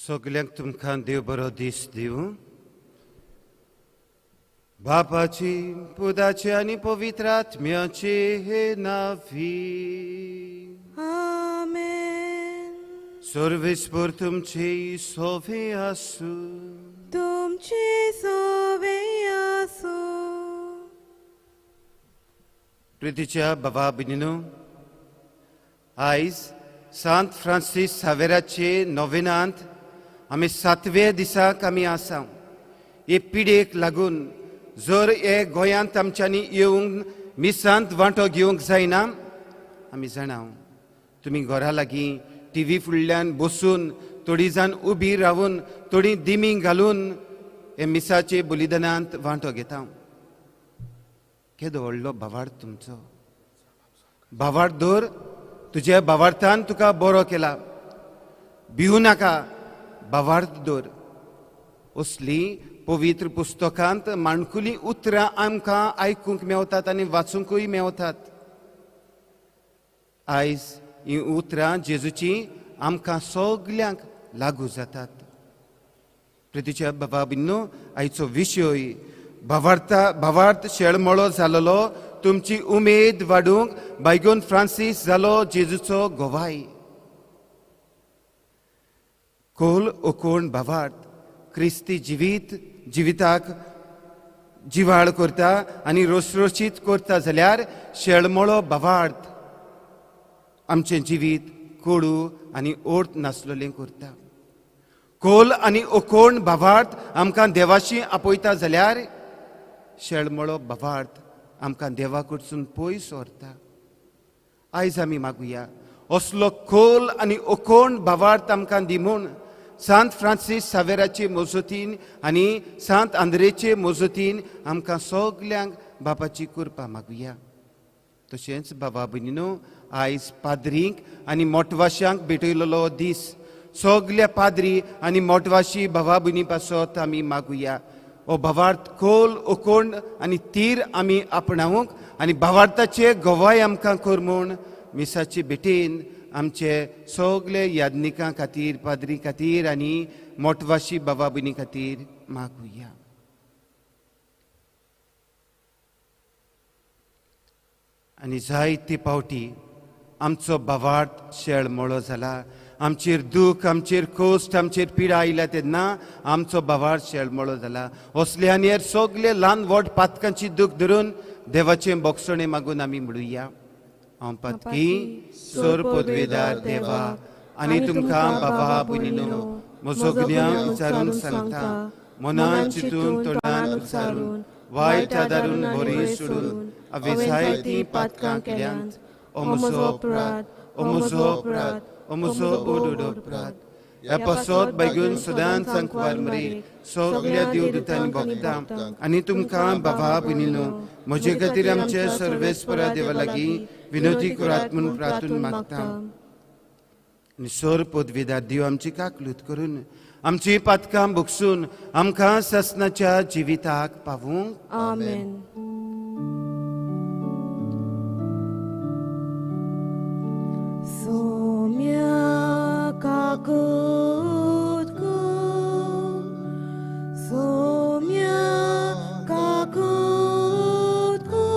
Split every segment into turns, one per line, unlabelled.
सगळ्यांक तुमकां देव बरो दीस दिवं. बापाची पुताची आनी पवित्र आत्म्याची हे नावी.
आमेन.
सर्वेस्पर तुमचे सोवे आसू.
तुमचे सोवे आसू.
प्रितीच्या बाबा भयणीनो, आयज सांत फ्रांसीस सावेराचे नोवेनांत आमी 7व्या दिसाक आमी आसा. हे पिडेक लागून जर हे गोंयांत आमच्यांनी येवंक मिसांत वांटो घेवंक जायना, आमी जाणां तुमी घरा लागीं टीव्ही फुडल्यान बसून थोडी जाण उबी रावन थोडी दिमी घालून हे मिसाचे बलिदानांत वांटो घेता. केदो व्हडलो भावार्थ तुमचो. भावार्थ दर, तुज्या भावार्थान तुका बरो केला. भिवू नाका, भावार्थ दर. असली पवित्र पुस्तकांत माणकुली उतरां आमकां आयकूंक मेवतात आनी वाचूंकूय मेवतात. आयज ही उतरां जेजूची आमकां सगल्यांक लागू जातात. प्रितीच्या बाबा भयणीनो, आयचो विशय भावार्थ शेळमळो जालोलो तुमची उमेद वाडूंक बायगोन फ्रांसीस जालो जेजूचो गोवाय. खोल ओकोण भावार्थ क्रिस्ती जिविताक जिवाळ करता आनी रोसरोशीत करता जाल्यार शेळमळो भावार्थ आमचें जिवीत कोडू आनी ओर्त नासलोलें करता. खोल आनी ओकोण भावार्थ आमकां देवाशी आपयता जाल्यार शेळमळो भावार्थ आमकां देवा कडसून पयस व्हरता. आयज आमी मागुया असलो खोल आनी ओकोण भावार्थ आमकां दी म्हूण सांत फ्रांसीस सावेराचे मोजतीन आनी सांत आंद्रेचे मोजतीन आमकां सगल्यांक बापाची कृपा मागुया. तशेंच बाबा भयणीनो, आयज पाद्रींक आनी मोटवाश्यांक भेटयलोलो दीस. सगल्या पाद्री आनी मोटवाशी भावा भयणी पासत आमी मागुया. हो भावार्थ खोल ओकोण आनी तीर आमी आपणावंक आनी भावार्थाचे गोवाय आमकां कर म्हूण मिसाचे भेटेन आमचे सगळे यादनिकां खातीर, पाद्री खातीर आनी मोटवाशी बाबा भयणी खातीर मागुया. आनी जायते फावटी आमचो भावार्थ शेळमळो जाला. आमचेर दूख, आमचेर कोश्ट, आमचेर पिडा आयल्या तेन्ना आमचो भावार्थ शेळमळो जाला. असल्यान हेर सगळे ल्हान व्हड पातकांची दूख धरून देवाचें बोगसणें मागून आमी म्हणुया. हांव पातकी सोर पदवेदार देवा आनी तुमकां बाबा भयणीनो, म्हजो गुन्यांव विचारून सांगता. मनान चिंतून तोंडान उच्चारून वायट आदारून बरी सोडून हांवें जायतीं पातकां केल्यांत. ओ म्हजो अपराध, ओ म्हजो अपराध, ओ म्हजो ओडूड अपराध. ह्या पासत बेगून सदांच सांकवार मरे सगल्या देवदूतांनी भोगता आनी तुमकां बाबा भयणीनो, म्हजे खातीर आमचे सर्वेस्परा देवा लागीं विनोदी करात म्हूण प्रार्थून मागता. आनी सोर पदवेदार देव आमची काकलूत करून आमची पातकां भोगसून आमकां ससनाच्या जिविताक पावूंक.
आमेन. सोम्या काकूत को, सोम्या काकूत को,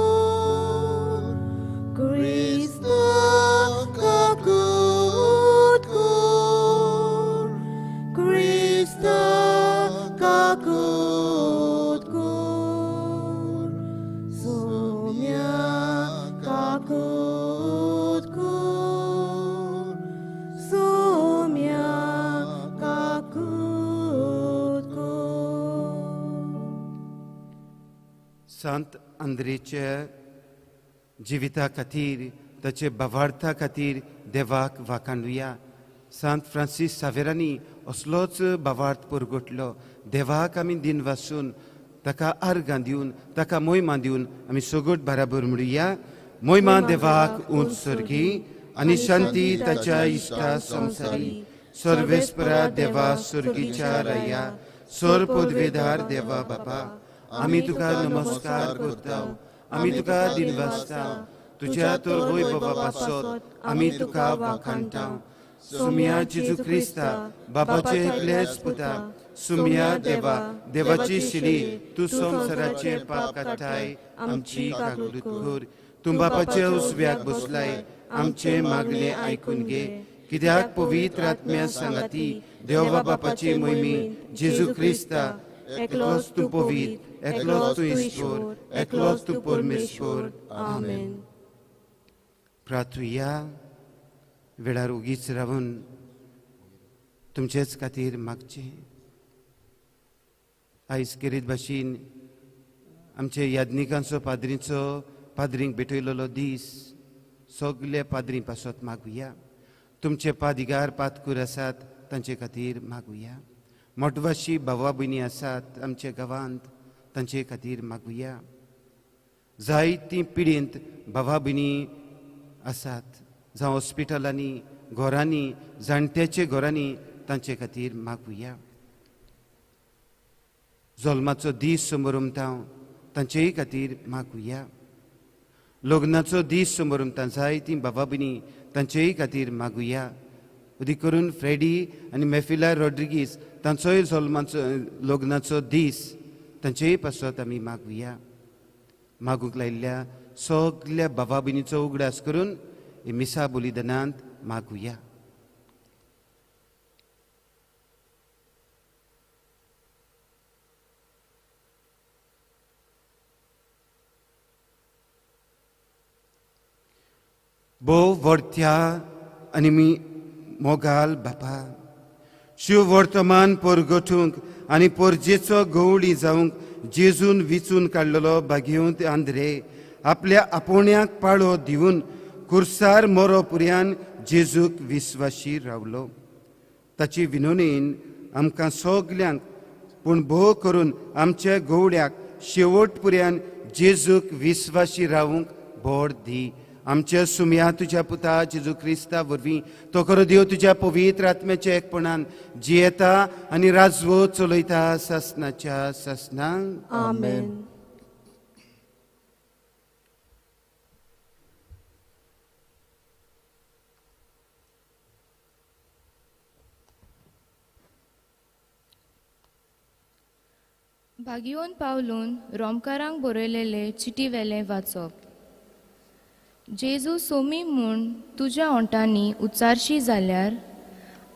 क्रिस्ता काकूत को, क्रिस्ता काकूत को, सोम्या काकूत को, सोम्या काकूत को.
सांत आंद्रेच्या जिविता खातीर, ताचे भावार्था खातीर देवाक वाखाणुया. सांत फ्रांसीस सावेरांनी असलोच भावार्थ पुरगटलो. देवाक आमी दिन वाचून ताका आर्गां दिवन ताका मोहिमा दिवन आमी सगट बाराबर म्हणुया. मोहिमा देवाक उंच सर्गी आनी शांती ताच्या इश्टा संवसारी. सर्वेस्परा देवा सुर्गीच्या राया, सोर पदवेदार देवा बाबा, आमी तुका नमस्कार करता, आमी तुका दिनवासता. तुज्या तर वैभवा पासत आमी तुका वाखाणटा. सुमिया जेजू क्रिस्ता बापाचे एकलेच पुता सुमिया देवा देवाची शिली तू संसाराचे पाप काटाय आमची काकूट कर तू बापाचे उजव्याक बसलाय आमचे मागणे ऐकून घे कित्याक पवित्र आत्म्या सांगाती देवा बापाची मोहिमी जेजू क्रिस्ता एकलोच तू पवित्र एकलोच तू ईश्वर एकलोच तू परमेश्वर आमेन. प्रार्थुया वेळार उगीच रावून तुमचेच खातीर मागचे आयज केरीत भाशेन आमचे याज्ञिकांचो पाद्रींक भेटयलेलो दीस सगळे पाद्री पासत मागुया. तुमचे पादिगार पातकूर आसात तांचे खातीर मागुया. मोठवाशी भावा भयणी आसात आमच्या गांवांत तांचे खातीर मागुया. जायतीं पिडींत भावा भयणी आसात जावं हॉस्पिटलांनी घरांनी जाणट्याचे घरांनी तांचे खातीर मागुया. जल्माचो दीस समोर उमतां तांचेय खातीर मागुया. लग्नाचो दीस समोर उमतां जायतीं भावा भयणी तांचेय खातीर मागुया. उदी करून फ्रेडी आनी मेफिला रॉड्रिगीस तांचोय जल्माचो लग्नाचो दीस तांचेय पासत आमी मागुया. मागूंक लायिल्ल्या सगळ्या भावा भयणीचो उगडास करून हे मिसा बलिदानांत मागुया. भोव वर्त्या आनी मी मोगाल बापा शिव वर्तमान परगटूंक आनी परजेचो गवळी जावंक जेजून विचून काडलेलो बागेवंत आंद्रे आपल्या आपोण्याक पाळो दिवन कुर्सार मोरो पुर्यान जेजूक विस्वाशी रावलो. ताची विनोनेन आमकां सगल्यांक पूण भोव करून आमच्या गवळ्याक शेवट पुर्यान जेजूक विस्वाशी रावूंक बोड दी. आमच्या सुम्या तुज्या पुता जेजू क्रिस्ता वरवीं तो खरो देव तुज्या पवित्र आत्म्याच्या एकपणान जियेता आनी राजवो चलयता सासनाच्या सासनांक.
आमेन.
भागयोन पावलून रोमकारांक बरयलेले चिटी वेले वाचप. जेजू सोमी म्हूण तुज्या ओंटांनी उच्चारशी जाल्यार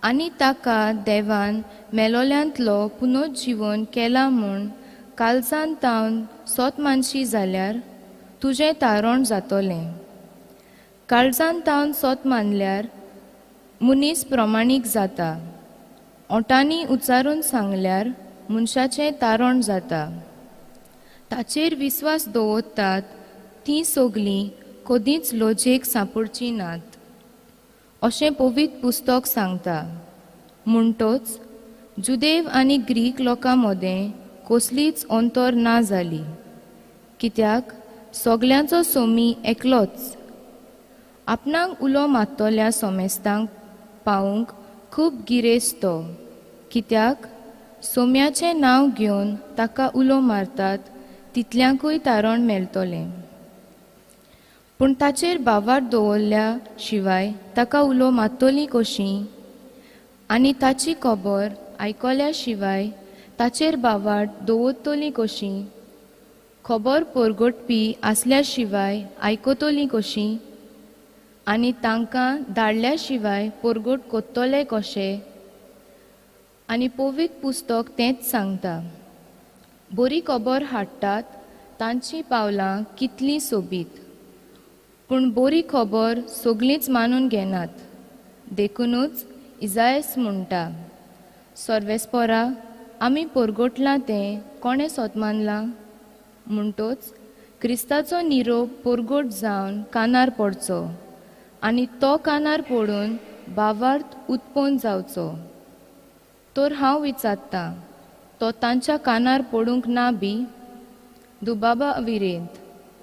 आनी ताका देवान मेलोल्यांतलो पुनर्जीवन केला म्हूण काळजान तावन सोत मानशी जाल्यार तुजें तारण जातोलें. काळजान तावन सोत मानल्यार मनीस प्रमाणीक जाता. ओंटांनी उच्चारून सांगल्यार मनशाचें तारण जाता. ताचेर विस्वास दवरतात तीं सगलीं कधीच लोजेक सांपडची नात अशें पवित्र पुस्तक सांगता. म्हणटोच जुदेव आनी ग्रीक लोकां मदें कसलीच अंतर ना जाली कित्याक सगल्यांचो सोमी एकलोच. आपणाक उलो मात्तोल्या सोमेस्तांक पावूंक खूब गिरेस्त तो कित्याक सोम्याचें नांव घेवन ताका उलो मारतात तितल्यांकूय तारण मेळटोलें. पूण ताचेर बावार दवरल्या शिवाय ताका उलो मात्तोली कशी आनी ताची खबर आयकल्या शिवाय ताचेर बावार दवरतली कशी. खबर परगटपी आसल्या शिवाय आयकतली कशी आनी तांकां धाडल्या शिवाय परगट कोत्तोले कशे. आनी पवित्र पुस्तक तेंच सांगता. बरी खबर हाडटात तांची पावलां कितलीं सोबीत. पूण बरी खबर सगळींच मानून घेनात. देखूनच इजायस म्हणटा सर्वेस्परा आमी परगटलां तें कोणें सोत मानलां. म्हणटोच क्रिस्ताचो निरोप परगट जावन कानार पडचो आनी तो कानार पडून भावार्थ उत्पन्न जावचो. तर हांव विचारतां तो तांच्या कानार पडूंक ना बी. दुबाबा विरेंत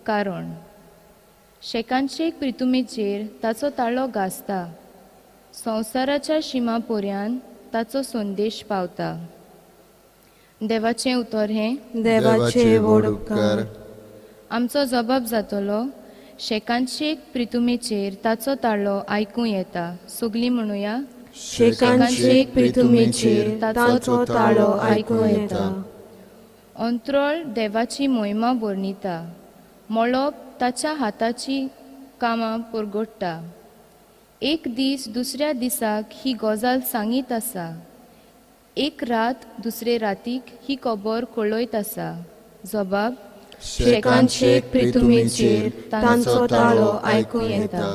कारण शेकांचेक प्रितुमेचेर ताचो ताळो घासता. संवसाराच्या शिमा पर्यान ताचो संदेश पावता. देवाचें उतर हें
देवाचे व्हड उपकार.
आमचो जबाब जातलो शेकांचेक प्रितुमेचेर ताचो ताळो आयकूं येता. सगलीं म्हणुया
शेकांचेक प्रितुमेचेर ताचो ताळो आयकूं येता.
अंत्रोळ देवाची मोहिमा बोर्निता. मळब ताच्या हाताची कामां पुरगोडटा. एक दीस दुसऱ्या दिसाक ही गजाल सांगीत आसा. एक रात दुसरे रातीक ही खबर कळयत आसा. जबाब
शेकांचेक प्रितुमेचेर तांचो ताळो आयकूं येता.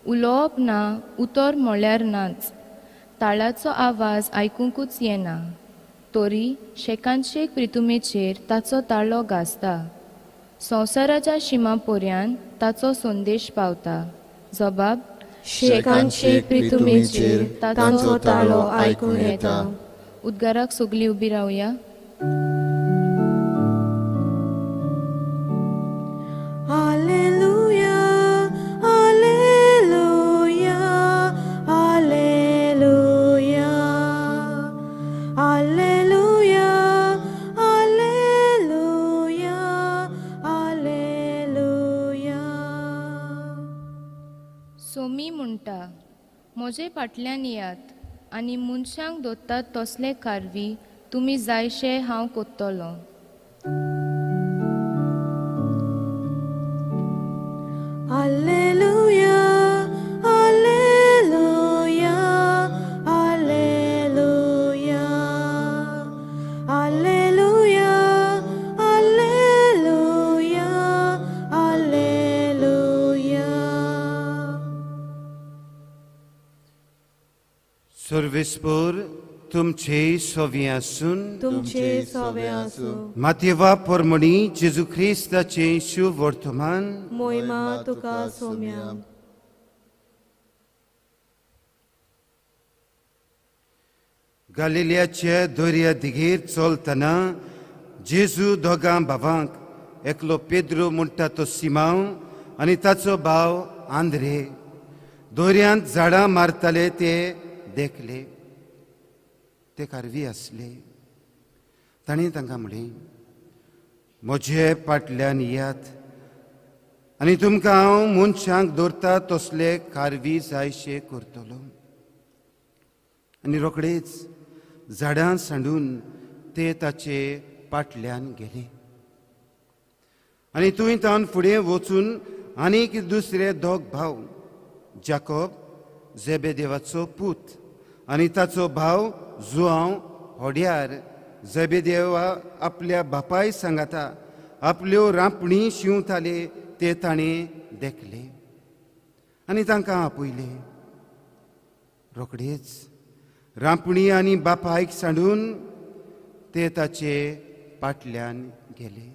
उलोवप ना, उतर म्हळ्यार नाच. ताळाचो आवाज आयकूंकूच येना. तोरी शेकांचेक प्रितुमेचेर ताचो ताळो घासता. संवसाराच्या शिमा पर्यान ताचो संदेश पावता. जबाब
शेकांचेक प्रितुमेचेर तांचो ताळो आयकूं येता.
उद्गाराक सगळीं उबी रावया.
Alleluia, Alleluia, Alleluia, Alleluia, Alleluia, Alleluia.
Somi म्हणटा, म्हजे फाटल्यान येयात आनी मनशांक दोत्तात तसले कारवी तुमी जायशे हांव कोत्तलों.
Alleluia, Alleluia, Alleluia, Alleluia, Alleluia, Alleluia.
सर्वेस्पर तुमचे सोवे आसून
तुमचे सवे आसूं.
मातेवा पोरमणी जेजू ख्रिस्ताचे शुभ वर्तमान
मोहिमा तुका सोम्या.
गालिलियाच्या दोर्या दिगेर चलतना जेजू दोगां भावांक एकलो पेद्रो म्हणटा तो सिमांव आनी ताचो भाव आंद्रे दोर्यांत झाडां मारताले ते देखले. ते कारवी आसले. ताणें तांकां म्हणलें, म्हजे फाटल्यान येयात आनी तुमकां हांव मनशांक दवरता तसले कारवी जायशे करतलो. आनी रोखडेच झाडां सांडून ते ताचे फाटल्यान गेले. आनी थंयतावन फुडें वचून आनीक दुसरे दोग भाव, जाकोब जेबेदेवाचो पूत आनी ताचो भाव जुआंव होड्यार, जेबेदेवा आपल्या बापाय सांगाता आपल्यो रांपणी शिंवताले ते ताणें देखले आनी तांकां आपयले. रोखडेच रांपणी आनी बापायक सांडून ते ताचे फाटल्यान गेले.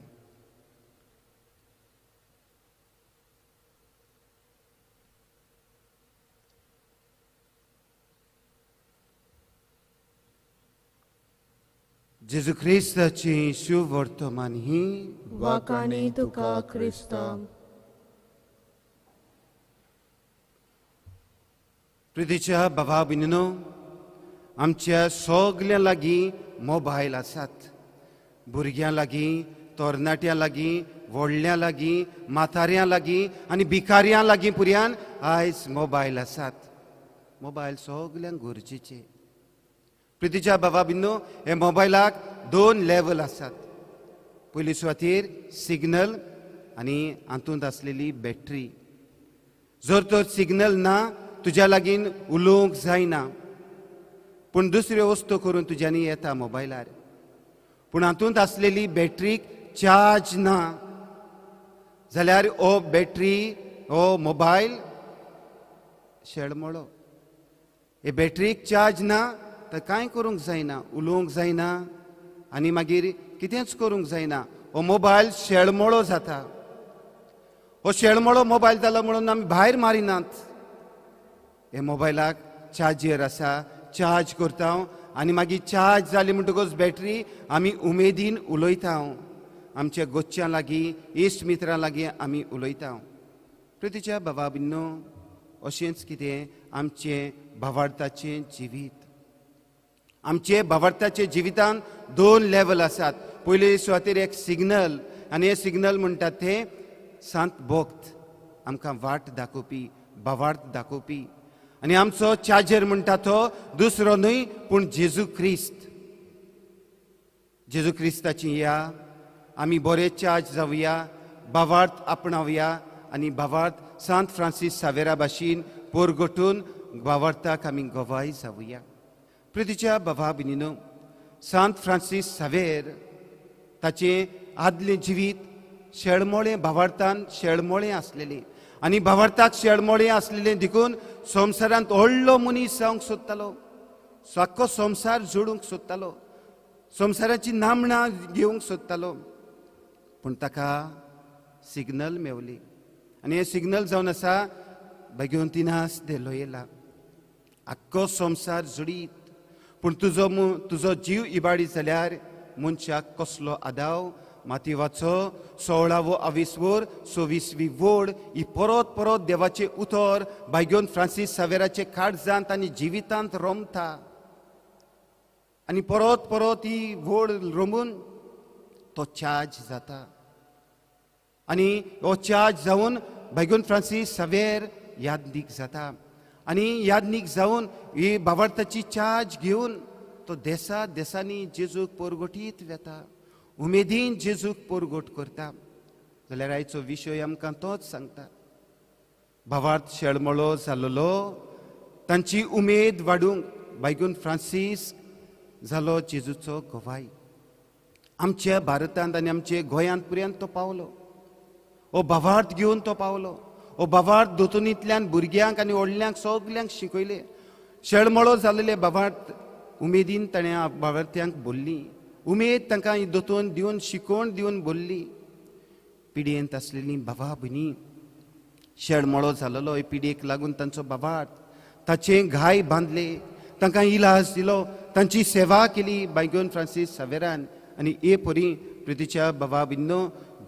जेजू ख्रिस्ताची शुभ वर्तमान ही
वाकानी तुका क्रिस्ता.
प्रितीच्या भावा भयणीनो, आमच्या सगल्या लागीं मोबायल आसात. भुरग्यां लागीं, तरणाट्यां लागीं, व्हडल्यां लागीं, म्हाताऱ्यां लागीं आनी भिकाऱ्यां लागीं पुर्यान आयज मोबायल आसात. मोबायल सगल्यांक गरजेचे. प्रितीच्या भावा भयणीनो, हे मोबायलाक दोन लेवल आसात. पयली सुवातेर सिग्नल आनी हातूंत आसलेली बॅटरी. जर तर सिग्नल ना तुज्या लागीं उलोवंक जायना, पूण दुसऱ्यो वस्तू करून तुज्यांनी येता मोबायलार. पूण हातूंत आसलेली बॅटरीक चार्ज ना जाल्यार हो बॅटरी हो मोबायल शेळमळो. हे बॅटरीक चार्ज ना तर कांय करूंक जायना, उलोवंक जायना आनी मागीर कितेंच करूंक जायना. हो मोबायल शेळमळो जाता. हो शेळमळो मोबायल जालो म्हणून आमी भायर मारिनात. हे मोबायलाक चार्जर आसा, चार्ज करता आनी मागीर चार्ज जाली म्हणटकूच बॅटरी आमी उमेदीन उलयता. आमच्या गोच्च्यां लागीं, इश्ट मित्रां लागीं आमी उलयता. प्रितीच्या भावा भयणीनो, अशेंच कितें आमचें भावार्थाचें जिवीत. आमचे भावार्थाचे जिवितांत दोन लेवल आसात. पयले सुवातेर एक सिग्नल आनी हे सिग्नल म्हणटात ते सांत भोक्त, आमकां वाट दाखोवपी, भावार्थ दाखोवपी. आनी आमचो चार्जर म्हणटा तो दुसरो न्हय पूण जेजू क्रिस्ताची या आमी बरे चार्ज जावया, भावार्थ आपणावया आनी भावार्थ सांत फ्रांसीस सावेरा भाशेन पोरगोटून भावार्थाक आमी गोवाय जावया. प्रितीच्या भावा भयणीनो, सांत फ्रांसीस सावेर ताचें आदलें जिवीत शेळमोळें भावार्थान शेळमोळें आसलेलें आनी भावार्थाक शेळमोळें आसलेलें देखून संवसारांत व्हडलो मनीस जावंक सोदतालो, साक्को संवसार जोडूंक सोदतालो, संवसाराची नामणां घेवंक सोदतालो. पूण ताका सिग्नल मेवली आनी हें सिग्नल जावन आसा भगवंतिनास दे लोयला. आख्खो संवसार जोडीत पूण तुजो जीव इबाडी जाल्यार मनशाक कसलो आदाव. मातिवाचो 16वो आविस्वोर 26वी वोड ही परत परत देवाचे उतर भाग्योन फ्रांसीस सावेराचे काळजांत आनी जिवितांत रोमता आनी परत परत ही वोड रोमून तो चार्ज जाता आनी हो चार्ज जावन भाग्योन फ्रांसीस सावेर यादनीक जाता आनी यादनीक जावन ही भावार्थाची चार्ज घेवन तो देसांनी जेजूक पोरगोटीत वेता, उमेदीन जेजूक पोरगोट करता. जाल्यार आयचो विशय आमकां तोच सांगता. भावार्थ शेळमोळो जालोलो, तांची उमेद वाडूंक भाग्योन फ्रांसीस जालो जेजूचो गोवाय. आमच्या भारतांत आनी आमचे गोंयांत पर्यंत तो पावलो. हो भावार्थ घेवन तो पावलो. हो भावार्थ दोतोनींतल्यान भुरग्यांक आनी व्हडल्यांक सगल्यांक शिकयले. शेळमोळो जाल्ले भावार्थ उमेदीन ताणें भावार्थ्यांक बोल्ली. उमेद तांकां दोतोन दिवन शिकोवण दिवन बोल्ली. पिडयेंत आसलेलीं भावा भयणी शेळमोळो जालोलो हे पिडयेक लागून तांचो भावार्थ ताचें घाय बांदले, तांकां इलाज दिलो, तांची सेवा केली भाग्योन फ्रांसीस सावेरान. आनी हे परी प्रितीच्या भावा भयणीनो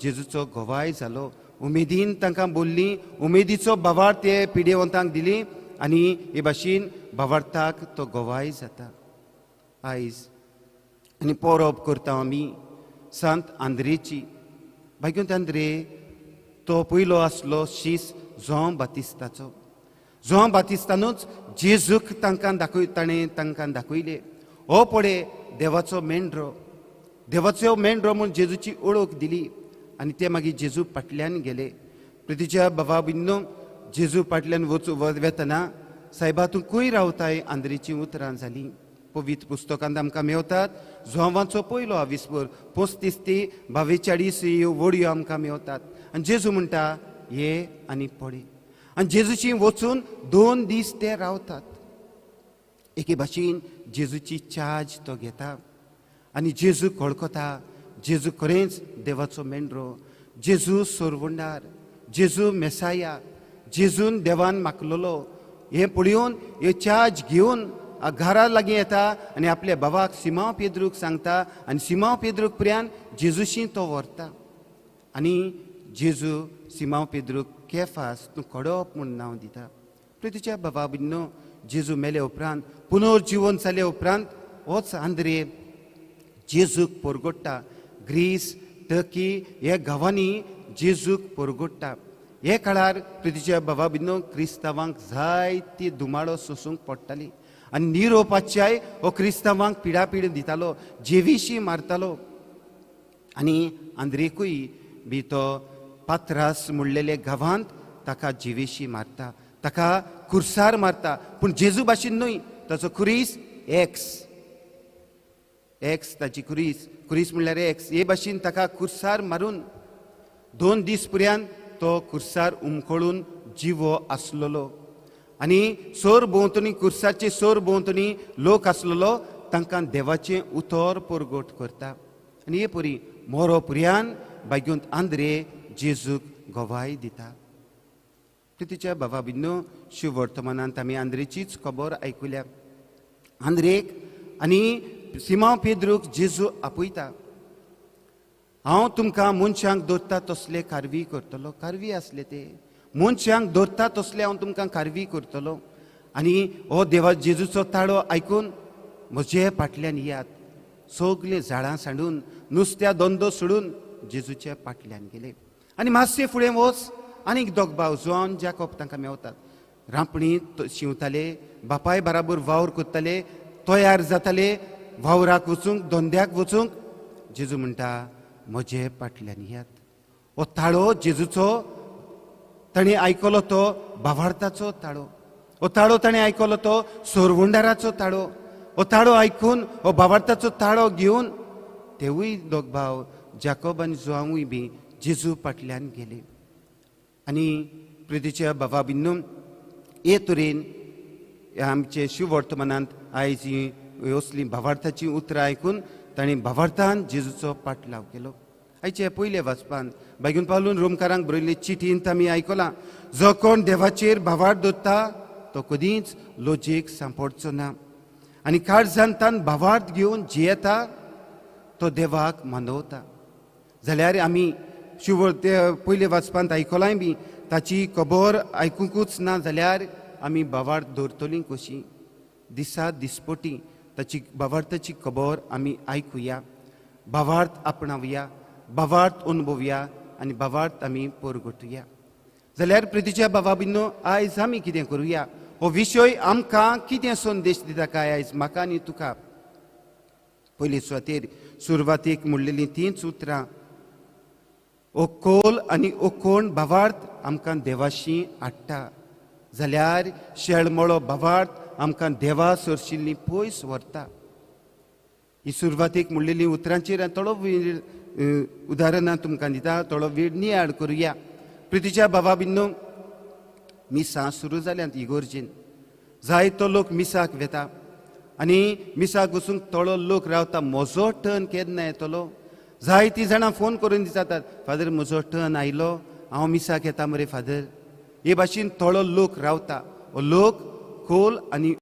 जेजूचो गोवाय जालो. उमेदीन तांकां बोल्ली, उमेदीचो भावार्थ हे पिडेवंतांक दिली आनी हे भाशेन भावार्थाक तो गोवाय जाता. आयज आनी परब करता आमी सांत आंद्रेची. भाग्योंत आंद्रे तो पयलो आसलो शीस जों बातिस्ताचो. जों बातिस्तानूच जेजूक तांकां दाखयले. हो पळय देवाचो मेंढरो, देवाचो मेंढरो म्हूण जेजूची ओळख दिली आनी ते मागीर जेजू फाटल्यान गेले. प्रितीच्या भावा भयणीनो, जेजू फाटल्यान वेतना सायबा तूं खंय रावताय आंद्रेची उतरां जालीं. पवित्र पुस्तकांत आमकां मेवतात जोवांचो पयलो आविस्वर 35 ते 42 वडयो आमकां मेवतात. आनी जेजू म्हणटा ये आनी पळय. आनी जेजूची वचून 2 दीस ते रावतात. एके भाशेन जेजूची चार्ज तो घेता आनी जेजू वळखता. जेजू खरेंच देवाचो मेंढरो, जेजू सोरवंडार, जेजू मेसाया, जेजून देवान मागलोलो. हे पळयोवन हे चार्ज घेवन घरा लागीं येता आनी आपल्या भावाक सिमांव पेद्रूक सांगता आनी सिमांव पेद्रूक पर्यान जेजूशी तो व्हरता. आनी जेजू सिमांव पेद्रूक केफास तूं कडप म्हूण नांव दिता. प्रितीच्या भावा भयणीनो, जेजू मेले उपरांत पुनर्जीवन जाले उपरांत होच आंद्रे जेजूक पोरगोडटा. ग्रीस, टर्की ह्या गांवांनी जेजूक पोरगोडटा. हे काळार प्रितीच्या भावा भयणीनो क्रिस्तांवांक जायती दुमाळो सोसूंक पडटाली आनी निरोपाच्याय हो क्रिस्तांवांक पिडापीड दितालो, जेवीशी मारतालो. आनी आंद्रेकूय बी तो पात्रास म्हणलेले गांवांत ताका जेवेशी मारता, ताका खुर्सार मारता. पूण जेजू भाशेन न्हय, ताचो खुरीस एक्स ताची खुरीस म्हणल्यार एक्स हे भाशेन ताका खुर्सार मारून 2 दीस पर्यंत तो खुर्सार उमखळून जिवो आसलोलो. आनी सोर भोंवतणी खुर्साचे सोर भोंवतणी लोक आसलोलो, तांकां देवाचें उतर पोरगोट करता. आनी हे परी मोरो पर्यान भाग्योंत आंद्रे जेजूक गोवाय दिता. प्रितीच्या भावा भयणीनो, शिव वर्तमानांत आमी आंद्रेचीच खबर आयकुल्या. आंद्रेक आनी सिमांव पेद्रूक जेजू आपयता. हांव तुमकां मनशांक दवरता तसले कारवी करतलो. कारवी आसले ते मनशांक दवरता तसले हांव तुमकां कारवी करतलो. आनी हो देवा जेजूचो ताळो आयकून म्हजे फाटल्यान यात. सगळे झाडां सांडून नुस्त्या धंदो सोडून जेजूच्या फाटल्यान गेले. आनी मातशे फुडें वच आनीक दोग भाव जॉन जाकोब तांकां मेवतात. रांपणी शिंवताले, बापाय बराबर वावर करताले, तयार जाताले, वावराक वचूंक धंद्याक वचूंक. जेजू म्हणटा म्हजे फाटल्यान यात. हो ताळो जेजूचो ताणें आयकलो तो भावार्थाचो ताळो. हो ताळो ताणें आयकलो तो सोरवंडाराचो ताळो. हो ताळो आयकून हो भावार्थाचो ताळो घेवन तेवूय दोग भाव जाकोब आनी जोआंवूय बी जेजू फाटल्यान गेले. आनी प्रितीच्या भावा बिन्नू हे तरेन आमचे शिव वर्तमानांत आयज ही असली भावार्थाची उतरां आयकून ताणें भावार्थान जेजूचो पाटलाव केलो. आयचे पयले वाचपान बेगीन पावलून रोमकारांक बरयल्ली चिठींत आमी आयकलां, जो कोण देवाचेर भावार्थ दवरता तो कधीच लोजेक सांपडचो ना. आनी काळजांत तान भावार्थ घेवन जियेता तो देवाक मानवता. जाल्यार आमी शिव ते पयले वाचपांत आयकलांय बी ताची खबर आयकुंकूच ना जाल्यार आमी भावार्थ दवरतलीं कशी. दिसा दिसपटी ताची भावार्थाची खबर आमी आयकुया, भावार्थ आपणावया, भावार्थ अनुभवया आनी भावार्थ आमी परगटुया. जाल्यार प्रितीच्या भावा बिन्नो आयज आमी कितें करुया? हो विशय आमकां कितें संदेश दिता काय आयज म्हाका आनी तुका? पयले सुरवातेक म्हणलेलीं तीच उतरां. ओकोल आनी ओकोण भावार्थ आमकां देवाशी हाडटा. जाल्यार शेळमळो भावार्थ आमकां देवा सरशिल्लीं पयस व्हरता. ही सुरवातेक म्हणलेलीं उतरांचेर थोडो वेळ उदाहरणां तुमकां दिता, थोडो वेळ नियाळ करुया. प्रितीच्या भावा बिन्नो मिसां सुरू जाल्यांत इगोर्जेन. जायतो लोक मिसाक वेता आनी मिसाक वचूंक थोडो लोक रावता. म्हजो टर्न केन्ना येतलो? जायतीं जाणां फोन करून विचारतात, फादर म्हजो टर्न आयलो, हांव मिसाक येता मरे फादर. हे भाशेन थोडो लोक रावता. हो लोक खोल आनी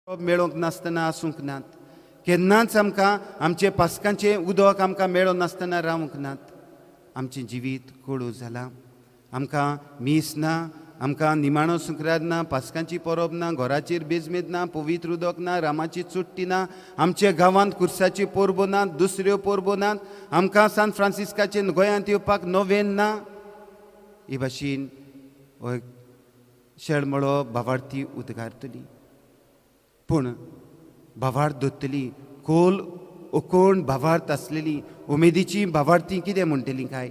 मेळोंक नासतना आसूंक नात. केन्नाच आमकां आमचे पास्कांचें उदक आमकां मेळो नासतना रावूंक नात. आमचें जिवीत कोडू जालां. आमकां मीस ना, आमकां निमाणो संक्रांत ना, पास्कांची परब ना, घराचेर बेजमेद ना, पवित्र उदक ना, रामाची चुट्टी ना, आमच्या गांवांत कुर्साची परबो नात, दुसऱ्यो परबो नात, आमकां सान फ्रांसिस्काचे गोंयांत येवपाक नोवेन ना. हे भाशेन शेळमळो भावार्थी उद्गारतली. पूण भावार्थ दोत्तली खोल ओकोण भावार्थ आसलेली उमेदीची भावार्थी कितें म्हणटली काय?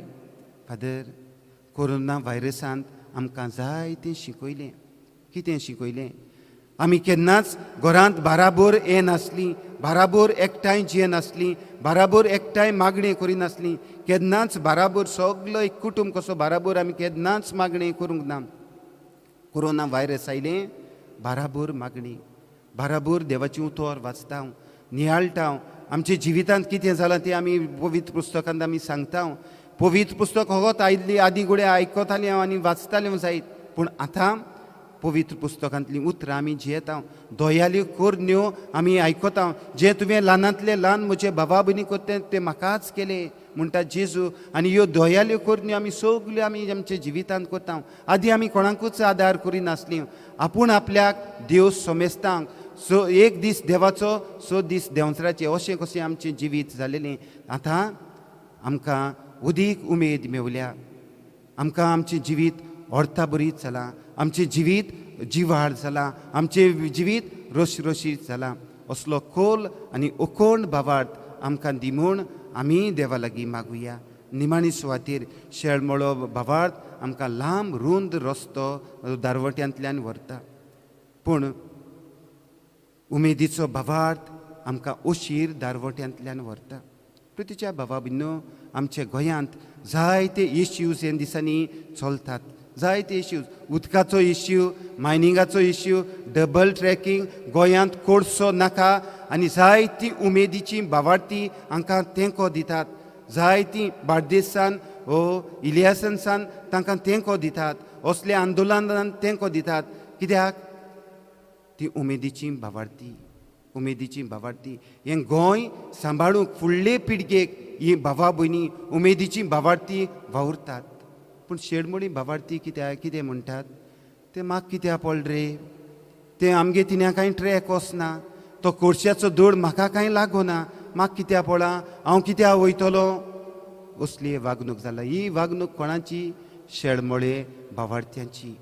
फादर, कोरोना व्हायरसांत आमकां जायतें शिकयलें. कितें शिकयलें? आमी केन्नाच घरांत बाराबोर यें नासलीं, बाराबोर एकठांय जिये नासलीं, बाराबोर एकठांय मागणें करिनासलीं. केन्नाच बाराबोर सगलो एक कुटुंब कसो बाराबोर आमी केन्नाच मागणें करूंक ना. कोरोना व्हायरस आयलें, बाराबोर मागणी, बाराबोर देवाची उतर वाचता, नियाळटा. आमच्या जिवितांत कितें जालां तें आमी पवित्र पुस्तकांत आमी सांगता. पवित्र पुस्तक होगोत आयिल्ली आदी घोड्या आयकतालें हांव आनी वाचतालें जायत. पूण आतां पवित्र पुस्तकांतलीं उतरां आमी जियेता, दोयाल्यो कोरन्यो आमी आयकता. जें तुवें ल्हानांतले ल्हान म्हजे भावा भयणी करता तें म्हाकाच केलें म्हणटा जेजू. आनी ह्यो दोयाल्यो कोरन्यो आमी सगल्यो आमी आमच्या जिवितांत करता. आदी आमी कोणाकूच आदार करिनासलीं. आपूण आपल्याक देव सोमेस्तां. एक दीस देवाचो, 6 दीस देंवचाराचें, अशें कशें आमचें जिवीत जालेलें. आतां आमकां उदीक उमेद मेवल्या. आमकां आमचें जिवीत व्हरता बरीत जालां, आमचें जिवीत जिवाळ जालां, आमचें जिवीत रोशीत जालां. असलो खोल आनी ओकोण भावार्थ आमकां दी म्हूण आमी देवा लागीं मागुया. निमाणी सुवातेर शेळमळो भावार्थ आमकां लांब रुंद रस्तो दारवट्यांतल्यान व्हरता. पूण उमेदीचो भावार्थ आमकां उशीर दारवट्यांतल्यान व्हरता. प्रितीच्या भावा भयणो, आमच्या गोंयांत जायते इश्यूज ह्या दिसांनी चलतात. जायते इश्यूज, उदकाचो इश्यू, मायनिंगाचो इश्यू, डबल ट्रॅकिंग, गोंयांत कोळसो नाका, आनी जायतीं उमेदीचीं भावार्थी हांकां तेंको दितात. जायतीं बार्देसान इलियासान तांकां तेंको दितात. असल्या आंदोलनांत तेंको दितात. कित्याक? ती उमेदीचीं भावार्थी, उमेदीचीं भावार्थी. हें गोंय सांबाळूंक फुडले पिळगेक ही भावा भयणी उमेदीचीं भावार्थी वावुरतात. पूण शेळमळी भावार्थी कितें म्हणटात? तें म्हाका कित्याक पडलें रे, तें आमगे तिन्या कांय ट्रॅक वचना, तो कोळश्याचो दोड म्हाका कांय लागना, म्हाका कित्याक पडला, हांव कित्याक वयतलो? असली वागणूक जाला. ही वागणूक कोणाची? शेळमळे भावार्थ्यांची.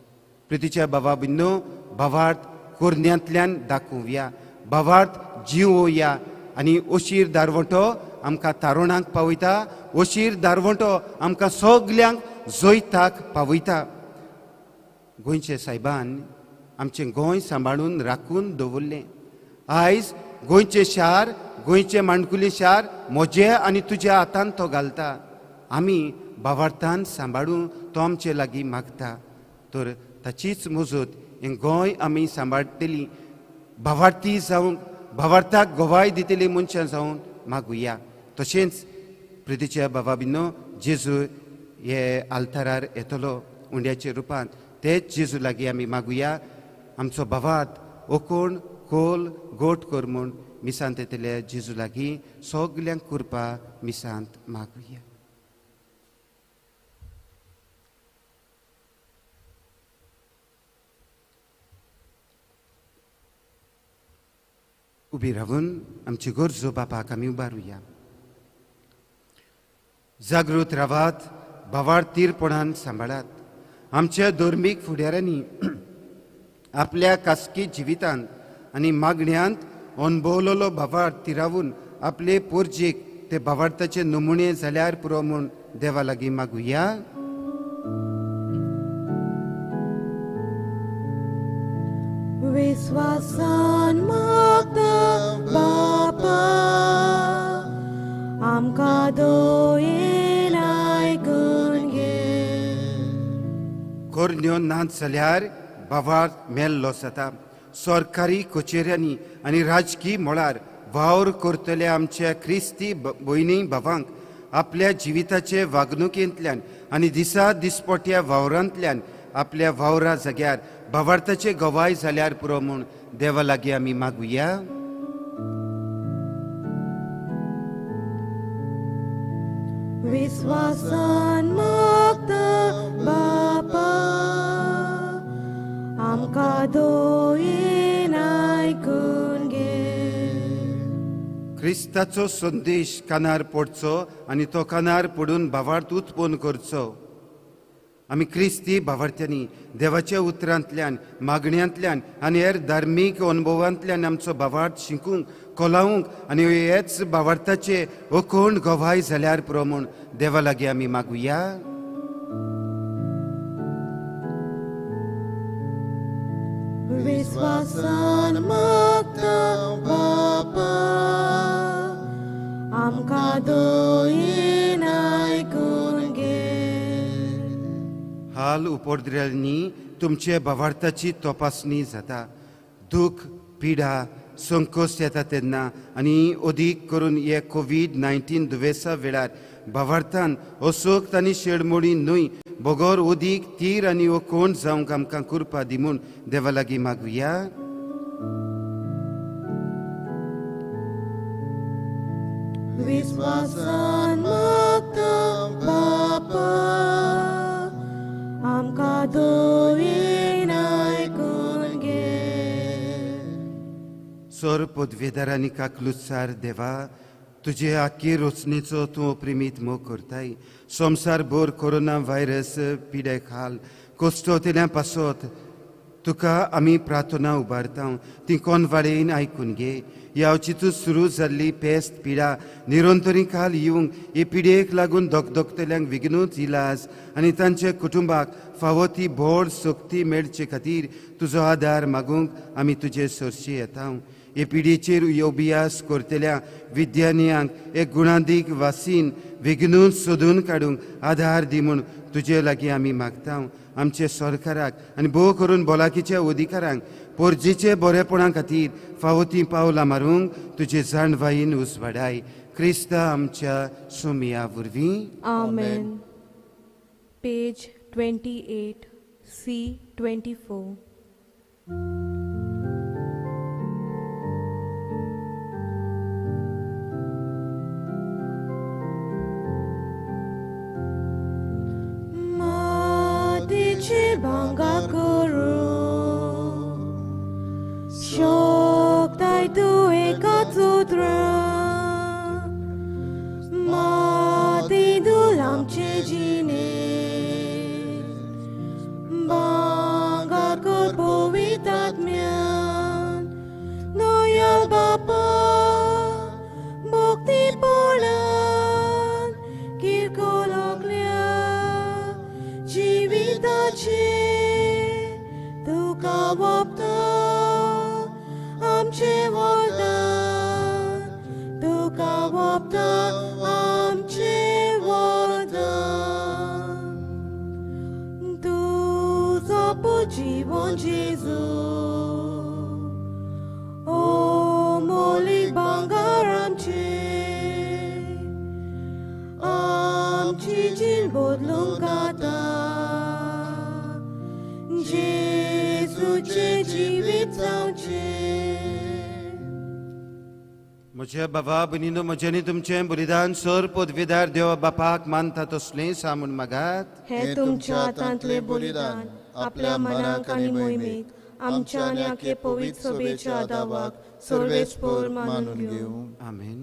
प्रितीच्या भावा भयणो, भावार्थ कोरन्यांतल्यान दाखोवया, भावार्थ जिवोवया. आनी उशीर दारवटो आमकां तारुणांक पावयता, उशीर दारवटो आमकां सगल्यांक जैताक पावयता. गोंयचे सायबान आमचें गोंय सांबाळून राखून दवरलें. आयज गोंयचें शार, गोंयचें माणकुलें शार म्हजे आनी तुज्या हातांत तो घालता. आमी भावार्थान सांबाळूं तो आमचे लागीं मागता. तर ताचीच मजत हें गोंय आमी सांबाळटलीं भावार्थी जावंक, भावार्थाक गोवाय दितलीं मनशां जावन मागुया. तशेंच प्रितीच्या भावा भयणो, जेजू हे आल्तारार येतलो उंड्याच्या रुपांत. तेच जेजू लागीं आमी मागुया. आमचो भावार्थ ओकोण खोल गोट कर म्हूण मिसांत येतल्या जेजू लागीं सगल्यांक कृपा मिसांत मागुया. उबी रावून आमची गरजो बापाक आमी उबारुया. जागृत रावात, भावार्थीरपणान सांबाळात. आमच्या धर्मीक फुडाऱ्यांनी आपल्या खासगी जिवितांत आनी मागण्यांत अणभवलेलो भावार्थ तिरावून आपले पोरजेक ते भावार्थाचे नमुणे जाल्यार पुरो म्हूण देवा लागीं मागुया.
विश्वासान मागता बापा, आमकां दोयेन आयकून घे.
कोरन्यो नात जाल्यार भावार्थ मेल्लो जाता. सरकारी कचेऱ्यांनी आनी राजकीय मळार वावर करतल्या आमच्या क्रिस्ती भयणी भावांक आपल्या जिविताचे वागणुकेंतल्यान आनी दिसा दिसपट्या वावरांतल्यान आपल्या वावरा जाग्यार भावार्थाचे गवाय जाल्यार पुरो म्हूण देवा लागीं आमी मागुया.
विश्वासान मागता बापा, दोयेन आयकून घे.
क्रिस्ताचो संदेश कानार पडचो आनी तो कानार पडून भावार्थ उत्पन्न करचो. आमी क्रिस्ती भावार्थ्यांनी देवाच्या उतरांतल्यान मागण्यांतल्यान आनी हेर धार्मीक अनुभवांतल्यान आमचो भावार्थ शिकूंक कोलावंक आनी हेच भावार्थाचे अखंड गोवाय जाल्यार पुरो म्हूण देवा लागीं आमी मागुया.
विस्वासान मागता बापा, आमकां दोयेन आयकून घे.
हाल उपद्रव्यांनी तुमचे भावार्थाची तपासणी जाता. दूख पिडा संकोच येता तेन्ना आनी अदीक करून हे कोविड-19 दुयेंसा वेळार भावार्थान अशोक आनी शेडमोडी न्हय बोगोर अदीक तीर आनी अखंड जावंक आमकां कृपा दी म्हूण देवा लागीं मागुया.
विस्वासान मागता बापा, आमकां दोयेन आयकून घे.
सर पदवेदारांनी काकलुसार देवा, तुजे आख्खी रचनेचो तूं अप्रिमीत मोग करताय. संवसार भर कोरोना व्हायरस पिडे खाल कोस्टोतेल्या पासत तुका आमी प्रार्थना उबारता. ती कोनवाडेन आयकून घे. यावचीतूच सुरू जाल्ली पेस्त पिडा निरंतरी काल येवंक हे पिडेक लागून दोगदोगतल्यांक विघ्नूच इलाज आनी तांचे कुटुंबाक फावो ती व्हड सक्ती मेळचे खातीर तुजो आदार मागूंक आमी तुजे सरशी येता. हे पिडेचेर योबियास करतल्या विद्यानियांक एक गुणादीक वासीन विघ्नूच सोदून काडूंक आदार दी म्हूण तुजे लागीं आमी मागता. आमचे सरकाराक आनी भोव करून भलायकेच्या अधिकारांक पोरजेचे बरेपणा खातीर फावो ती पावलां मारूंक तुजे जाणवाईन उजवाडाय. क्रिस्ता आमच्या सोमिया वरवीं.
आमेन. Page 28, C 24. मातीची भांगा करू, शोकताय तूं एकाच उतरां. माती धूल आमचे जिणे, भांगार कर पवित्र आत्म्यान. दयाल बापा, भक्तीपणान किरकोळकल्या जिविताचे तुका वोपता. आमचे वरदान तुका वोपता, आमचे वरदान. तुजो पुजीवन जेजू, ओ मोली भांगार आमचे. आमची जीण बदलूंक जाता जेजूचे जिवीत जावचें.
म्हज्या बाबा भयणीनो, म्हज्यानी तुमचें बलिदान सर पदवेदार देवा बापाक मानता तसलें सामून मागात.
हे तुमच्या हातांतले बलिदान आपल्या मनाक आनी मोहिमेक आमच्या आनी आख्खे पवित्र सभेच्या आदावाक सर्वेस्पर मानून घेवं.
आमेन.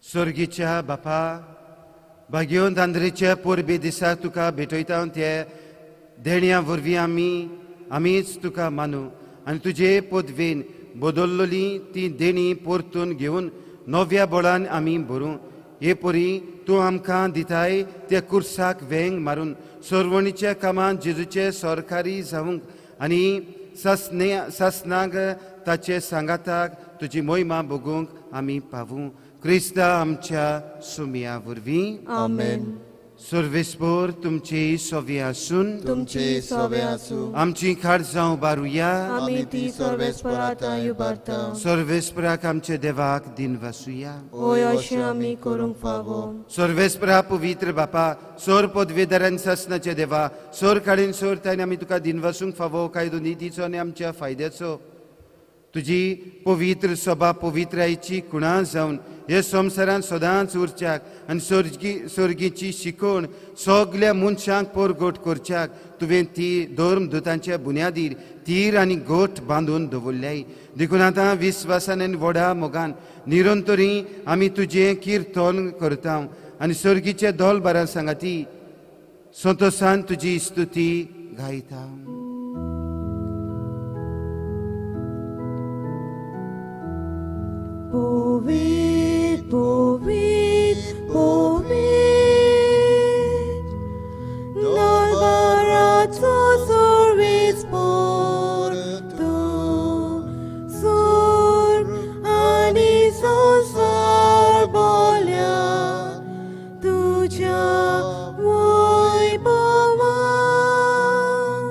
स्वर्गीच्या बापा, भाग्योन तांद्रेच्या पोरबे दिसा तुका भेटयता. ते देण्या वरवीं आमीच तुका मानू आनी तुजे पदवेन बदललोली ती देणी परतून घेवन नव्या बळान आमी भरूं. हे परी तूं आमकां दिताय त्या कुर्साक वेंग मारून सरवणीच्या कामांत जेजूचे सरकारी जावंक आनी सासनाक ताचे सांगाताक तुजी मोहिमा भोगूंक आमी पावूं. क्रिस्ता आमच्या सुमिया वरवीं.
आमेन.
सर्वेस्पर तुमची सोवे आसून
तुमची सोवे आसूं.
आमची काळजां बारुया.
आमी ती सर्वेस्परांत उबारता.
सर्वेस्पराक आमचे देवाक दिन वासुया.
ओय अशें आमी करूंक फावो.
सर्वेस्परा पवित्र बापा, सोर पदवेदारान सासनाचे देवा, सोर काडीन सोर ताईन आमी तुका दिन वासूंक फावो कायदो नितीचो आनी आमच्या फायद्याचो. तुजी पवित्र सभा पवित्रायची कुणा जावन हे संवसारांत सदांच उरच्याक आनी सर्गीची शिकवण सगळ्या मनशांक परगट करच्याक तुवें ती धर्मदुतांच्या बुन्यादीर तीर आनी गोठ बांदून दवरल्याय. देखून आतां विस्वासान आनी व्हडा मोगान निरंतरी आमी तुजें किर्तन करता आनी सर्गीचे दोलबारां सांगाती संतोशान तुजी स्तुती गायता.
Povit, povit, povit, Dolbarato sorvis porto, Sur ani sonsar bolia, Tuja voi bovan,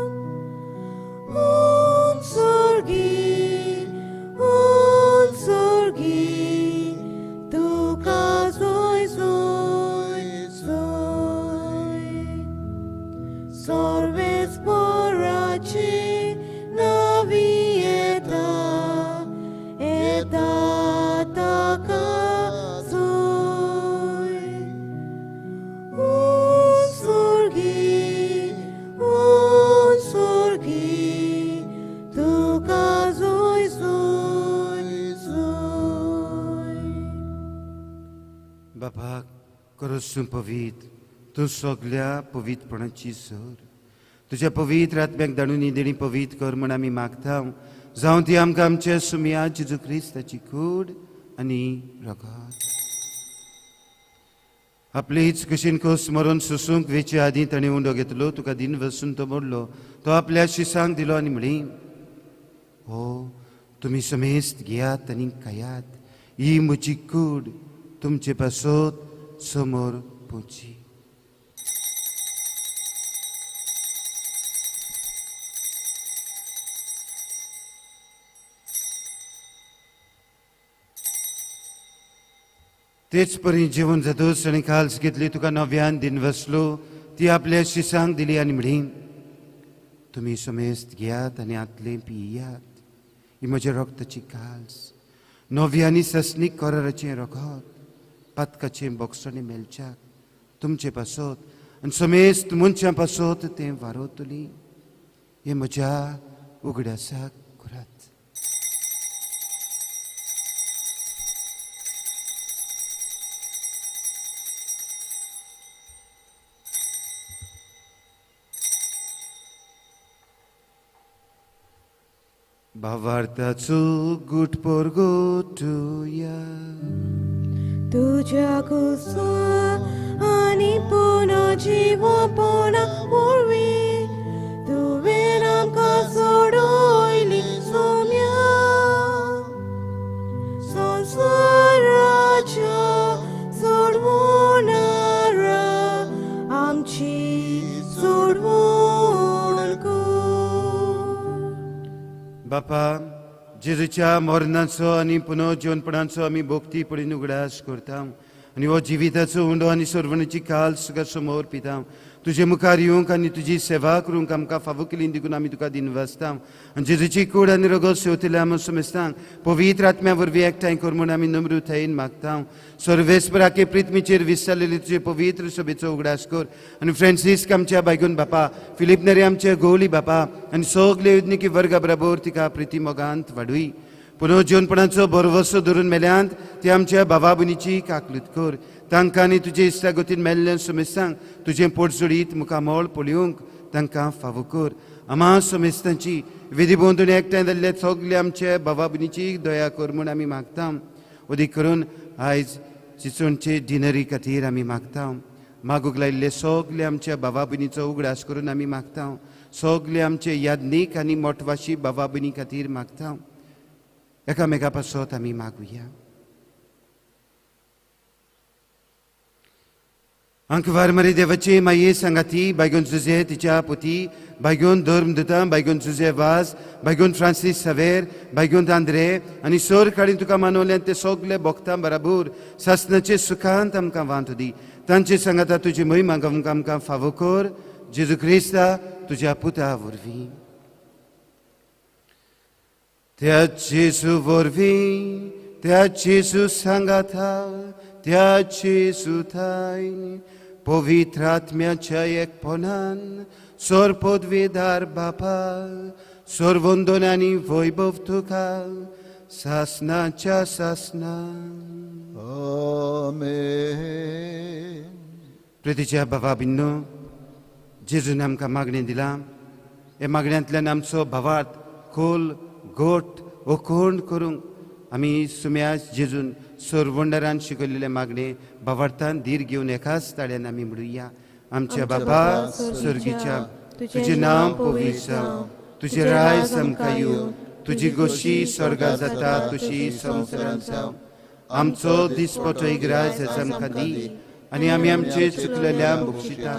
sorgi, tu casoi soi, sorves poraci navieta, eta taka soi, sorgi, tu casoi soi.
बाबा करोसून पवित तूं सगळ्या पवित्रपणाची सर तुज्या पवित्र आत्म्याक धाडून ही देणी पवित्र कर म्हण आमी मागता. जावं ती आमकां आमच्या सुमया जेजू क्रिस्ताची कूड आनी रगत. आपले हीच कशीन खोस मरून सुसूंक वेचे आदीं ताणें उंडो घेतलो तुका दिन वसून तो मोडलो तो आपल्या शिसांक दिलो आनी म्हळी हो तुमी समेस्त घेयात आनी खायात ही म्हजी कूड तुमचे पासत समोर पोची. तेच परी जेवण जातोच आनी काल्स घेतली तुका नव्यान दिन वसलो ती आपल्या शिसांक दिली आनी म्हळी तुमी समेस्त घेयात आनी आतले पियात ही म्हज्या रक्ताची काल्स नव्यानी ससनीक कराराचें रगत पातकाचें बोगसणें मेलच्याक तुमचे पासत आनी समेस्त मनशां पासत तें वारोतली हें म्हज्या उगड्यासाक करात. भावार्थाचो गुटपोर गोटुया
तुझ्या कुसा आणि पुन्हा जीवपणा पूर्वी तुवें आमकां सोडोयली सोम्या संसाराच्या सोडवणारा आमची सोडवण कर.
बापा जेजूच्या मरणाचो आनी पुनर्जीवनपणाचो आमी भोगती पडून उगडास करता आनी हो जिविताचो उंडो आनी सोडवणेची काल तुका समोर पिता. तुजे मुखार येवंक आनी तुजी सेवा करूंक आमकां फावो केली देखून आमी तुका दिन वाजता आनी जेजूची कूड आनी रगत सेवतले आमी समेस्तांक पवित्र आत्म्या वरवीं एकठांय कर म्हूण आमी नम्रतायेन मागता. सर्वेस्पराके प्रिथ्वीचेर विस्तारलेली तुजे पवित्र सभेचो उगडास कर आनी फ्रांसिस्क आमच्या बायगून बापा फिलीप नेरे आमचे गोवली बापा आनी सगळे युद्धनिकी वर्गा बरोबर तिका प्रिती मोगांत वाडूय. पुनर्जीवनपणाचो भरवसो धरून मेल्यांत ती आमच्या भावा भयणीची काकलूत कर. तांकां आनी तुजे इश्टागतीन मेल्ल्या समेस्तांक तुजें पोटसोडीत मुखामोळ पळोवंक तांकां फावो कर. आम्हा समेस्तांची विधी बोंदून एकठांय जाल्ले सगळे आमच्या भावा भयणीची दया कर म्हूण आमी मागता. अदीक करून आयज चिचोणचे डिनरी खातीर आमी मागता. मागूंक लायिल्ले सगळे आमच्या भावा भयणीचो उगडास करून आमी मागता. सगळे आमचे यादनीक आनी मोठवाशी भावा भयणी खातीर मागता. एकामेका पासत आमी मागुया. अंकवार मरे देवाचे माये सांगाती बायगोन जुजे तिच्या पुती बायगोन धर्मदूता बायगोन जुजे वाज बायगोन फ्रांसीस सावेर बायगोन आंद्रे आनी सोर काडीन तुका मानवले ते सगळे भोगतां बराबर सासणाचे सुखांत आमकां वांट दी. तांचे सांगाता तुजी महिमा गावंक आमकां फावो कर. जेजू क्रिस्ता तुज्या पुता वरवीं. त्या जेजू वरवीं त्या जेजू सांगाता त्या जेजू थायन पवित्र आत्म्याच्या एकपणान सोर पदवीदार बापा सोर वंदन आनी वैभव तुका सासनाच्या सासना.
आमेन.
प्रितीच्या बाबा बिन्नो, जेजून आमकां मागणी दिला. हे मागण्यांतल्यान आमचो भावार्थ खोल गोट ओकोण करूंक आमी सुम्या जेजून सोरवंडरान शिकयलेले मागणे भावार्थान धीर घेवन एकाच ताळ्यान आमी म्हणुया. आमच्या बाबा स्वर्गीच्या तुजें नांव पवित्र जावं, तुजें राज आमकां येवं, तुजी गोशी स्वर्गा जाता तशी संवसारांत जावं. आमचो दिसपटो इग्राज आमकां दी आनी आमी आमचे चुकलेल्यांक बक्षिता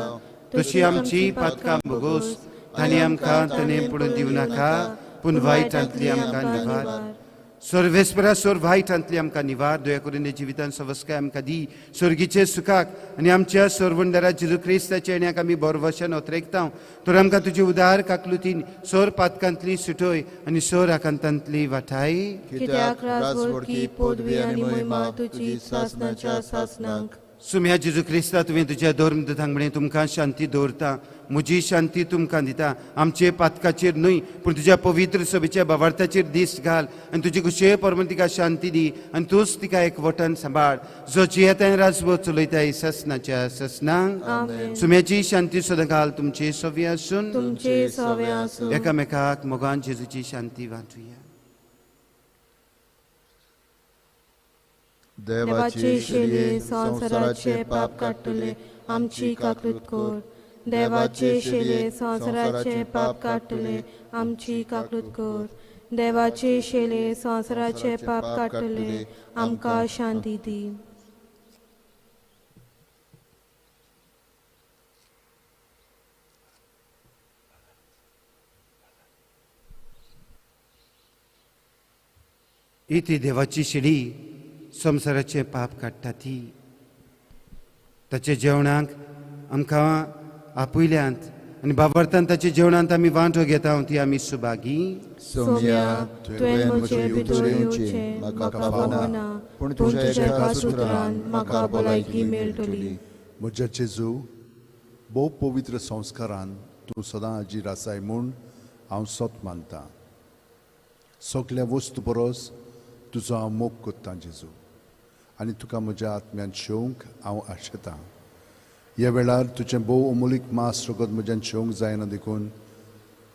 तशी आमची पातकां भोगोस आनी आमकां ताणें पडून दिवं नाका पूण वायटांतली आमकां निवार. सर्वेस्परा सोर वायटांतली आमकां निवार. दया करून जिवितान सवस्काय आमकां दी स्वर्गीचे सुखाक आनी आमच्या सोरवंडरा जेजू क्रिस्ताच्या येण्याक आमी बोरवशान ओतरेकता. तर आमकां तुजी उदार काकलुतीन सोर पातकांतली सुटोय आनी सोर आकांतांतली वाटाय.
कित्याक राजवडकी पदवी आनी महिमा तुजी सासनाच्या सासनांक.
सुम्या जेजू क्रिस्ता तुवें तुज्या धर्मदूतांक म्हणे तुमकां शांती दवरता, म्हजी शांती तुमकां दिता. आमचे पातकाचेर न्हय पूण तुज्या पवित्र सभेच्या भावार्थाचेर दीस घाल आनी तुजी कुशे परमन तिका शांती दी आनी तूंच तिका एकवटान सांबाळ. जो जियेताय राजवो चलयताय ससनाच्या ससनांक. सुम्याची शांती सदां घाल तुमचे सव्य आसून
तुमचे सवे आसूं.
एकामेकाक मोगान जेजूची शांती वांटुया.
देवाचे शेले संवसाराचे पाप काडटले आमची काकूट कोर. देवाचे शेले संवसाराचे पाप काडटले आमची काकूट कोर. देवाचे शेले संवसाराचे पाप काडटले आमकां शांती दी.
इती देवाची शिडी संवसाराचे पाप काडटा ती. ताचे जेवणाक आमकां आपयल्यांत आनी भावार्थान ताचे जेवणांत आमी वांटो घेता ती आमी सुभागी.
सोम्या तुवें म्हजे भितर येवचें म्हाका फावना पूण तुज्या एका सुत्रान म्हाका भलायकी मेळटली.
म्हज्या जेजू भोव पवित्र संस्कारान तूं सदां हाजीर आसाय म्हूण हांव सोत मानतां. सगल्या वस्तू परस तुजो हांव मोग कोत्तां जेजू आनी तुका म्हज्या आत्म्यान शेवंक हांव आशेतां. ह्या वेळार तुजें भोव अमोलीक मास रगत म्हज्यान शेवंक जायना देखून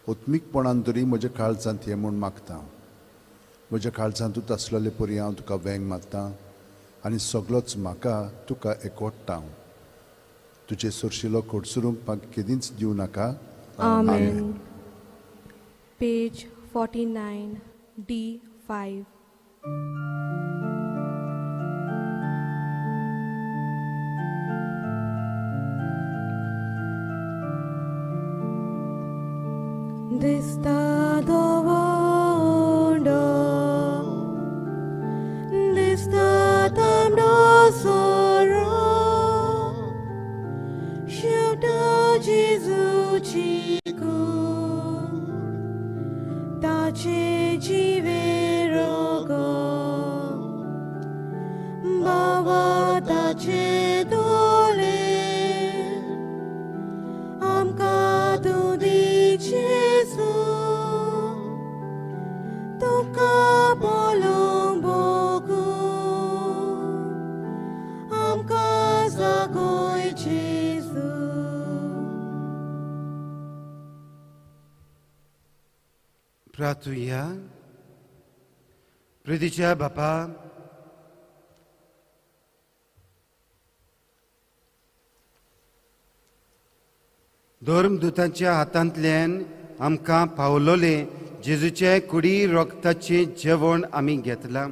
ओत्मीकपणान तरी म्हज्या काळजांत ये म्हूण मागतां. म्हज्या काळजांतूच आसलेले परी हांव तुका वेंग मारतां आनी सगळोच म्हाका तुका एकवटतां. तुजे सुरशिलो खोडसुरूंक म्हाका केदींच दिवं नाका.
आमेन. Page 49 D5. Dista do wondo, dista tam do sorrow, shuta Jesu chiku, tache jive rogo, bawa tache dole, amka tu dice.
प्रार्थुया. प्रितीच्या बापा, धर्मदूतांच्या हातांतल्यान आमकां पावलोले जेजूचे कुडी रोगताचे जेवण आमी घेतलां.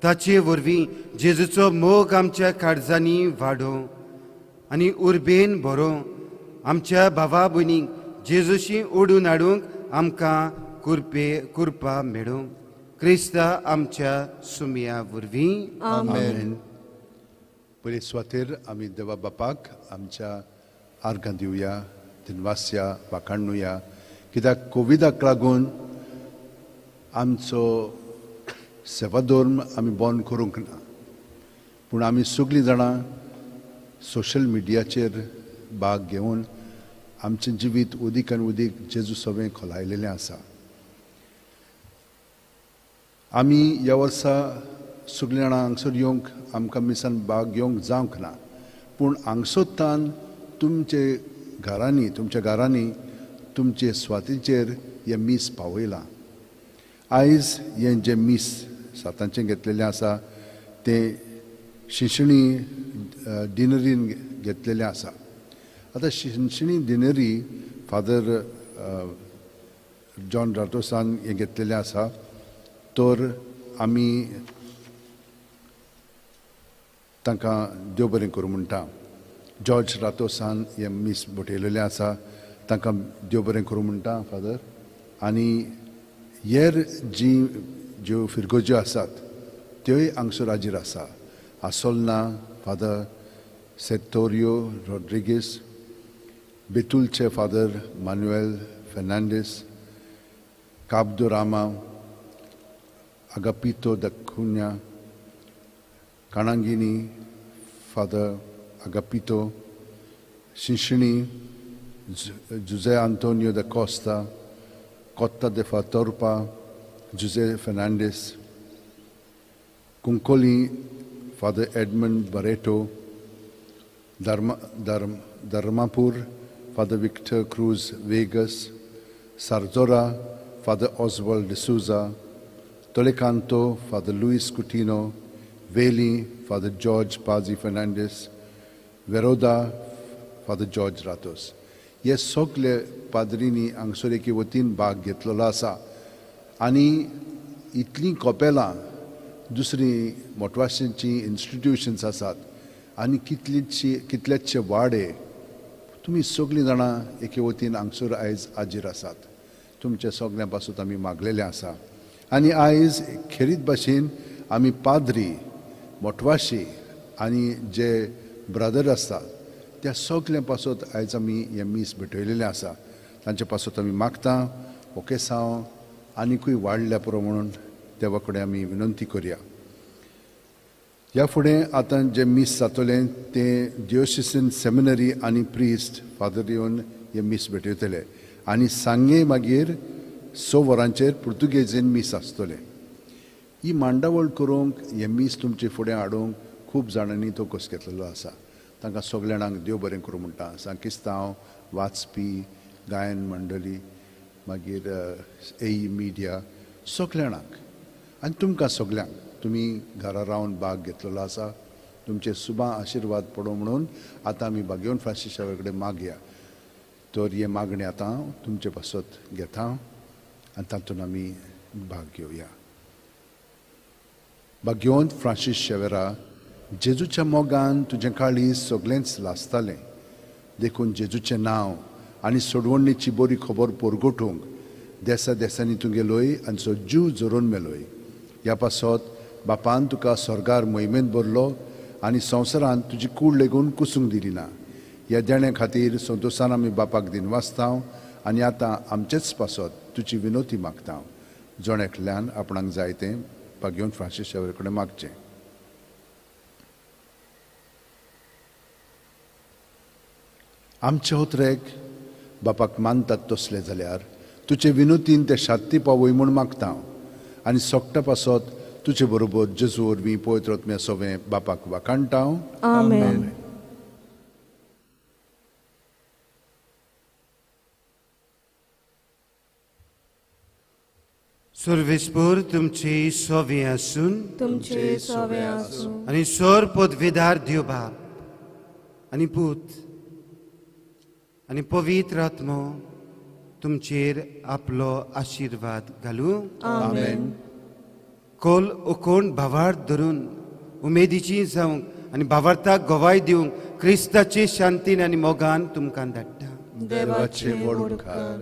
ताचे वरवीं जेजूचो मोग आमच्या काळजांनी वाडो आनी उर्बेन बरो. आमच्या भावा भयणीक जेजूशी ओडून हाडूंक आमकां कृपा मेळो. क्रिस्ता आमच्या सुम्या वरवीं.
आमेन.
पयले सुवातेर आमी देवा बापाक आमच्या आर्गां दिवया, दिनवासया वाखाणुया. कित्याक कोविडाक लागून आमचो सेवाधर्म आमी बंद करूंक ना, पूण आमी सगळीं जाणां सोशल मिडियाचेर भाग घेवन आमचें जिवीत उदीकान उदीक जेजू सवें खोलायलेलें आसा. आमी ह्या वर्सा सगळीं जाणां हांगसर येवंक आमकां मिसान भाग घेवंक जावंक ना, पूण हांगसोत्तान तुमच्या घरांनी तुमचे स्वातीचेर हें मीस पावयलां. आयज हें जें मीस सातांचें घेतलेलें आसा तें शिंशणी डिनरीन घेतलेलें आसा. आतां शिंशणी डिनरी फादर जॉन रातोसान हें घेतलेलें आसा, तर आमी तांकां देव बरें करूं म्हणटा. जॉर्ज रातोसान हें मीस बोटयलेलें आसा, तांकां देव बरें करूं म्हणटा फादर. आनी हेर ज्यो फिरगोज्यो आसात त्योय हांगसर हाजीर आसा. आसोलना फादर सेक्टोरियो रॉड्रिगीस, बेतूलचे फादर मानुएल फेर्नांडीस, काब्दो रामा, आगापितो दकुन्या, काणांगिनी फादर आगापितो, शिंशणी Jose Antonio da Costa, Cotta de Fatorpa, Jose Fernandez, Kunkoli, Father Edmund Barreto, Dharmapur, Father Victor Cruz Vegas, Sarzora, Father Oswald de Souza, Tolecanto, Father Luis Coutinho, Veli, Father George Pazzi Fernandez, Veroda, Father George Ratos. हे सगळे पाद्रींनी हांगसर एके वतीन भाग घेतलेलो आसा. आनी इतलीं कॉपेलां दुसरीं मोटवाशींची इन्स्टिट्यूशन्स आसात आनी कितलेशे वाडे, तुमी सगळीं जाणां एके वतीन हांगसर आयज हाजीर आसात. तुमच्या सगळ्यां पासून आमी मागलेले आसा. आनी आयज खेरीत भाशेन आमी पाद्री, मोटवाशी आनी जे ब्रदर आसतात त्या सगळ्यां पासून आयज आमी हें मीस भेटयलेलें आसा. तांचे पासून आमी मागता ओकेसांव आनिकूय वाडल्या पुरो म्हणून देवा कडेन आमी विनंती करया. ह्या फुडें आतां जें मीस जातलें तें डिओसिसीन सेमिनरी आनी प्रिस्ट फादर येवन हें मीस भेटयतले. आनी सांगे मागीर 6 वरांचेर पुर्तुगेजीन मीस आसतलें. ही मांडावळ करूंक हें मीस तुमचे फुडें हाडूंक खूब जाणांनी तो कस घेतलेलो आसा. तांकां सगळ्या जाणांक देव बरें करूं म्हणटा. सांकिस्तांव, वाचपी, गायन मंडळी, मागीर एई मिडिया, सगळ्या जाणांक आनी तुमकां सगळ्यांक तुमी घरा रावन भाग घेतलेलो आसा. तुमचे सुबां आशिर्वाद पडो म्हणून आतां आमी बागेवन फ्रांसीस कडेन मागया. तर हे मागणी आतां हांव तुमचे पासत घेता आनी तातूंत आमी भाग घेवया. बागेवन फ्रांसीस शेवेरा, जेजूच्या मोगान तुजें काळीज सगळेंच लासतालें. देखून जेजूचें नांव आनी सोडवणेची बरी खबर पोरगोटूंक देसा देसांनी तूं गेलोय आनी सो जीव जोरून मेलोय. ह्या पासत बापान तुका स्वर्गार मोहिमेंत भरलो आनी संवसारांत तुजी कूड लेगून कुसूंक दिली ना. ह्या देण्या खातीर संतोशान आमी बापाक दिनवासतांव आनी आतां आमचेच पासत तुजी विनोती मागता. जोण आपणाक जाय तें बागेवन फ्रांसीस शेवेर कडेन मागचें. आमचे होत्रेक बापाक मानतात तसले जाल्यार तुजे विनोतीन ते शांती पावय म्हूण मागता. आनी सोगटा पासत तुजे बरोबर जेजू वरवीं पवित्र आत्म्या सवें बापाक वाखाणटा.
आमेन.
सर्वेस्पर तुमची सोवी आसून
तुमचे सवे आसूं
आनी सोर पदवीदार दिव बाप आनी पूत आनी पवित्र आत्मो तुमचेर आपलो आशिर्वाद घालूं.
आमेन.
कोल ओकोण भावार्थ धरून उमेदीची जावंक आनी भावार्थाक गोवाय दिवंक क्रिस्ताचे शांतीन आनी मोगान तुमकां धाडटा.
देवाचे वडकार.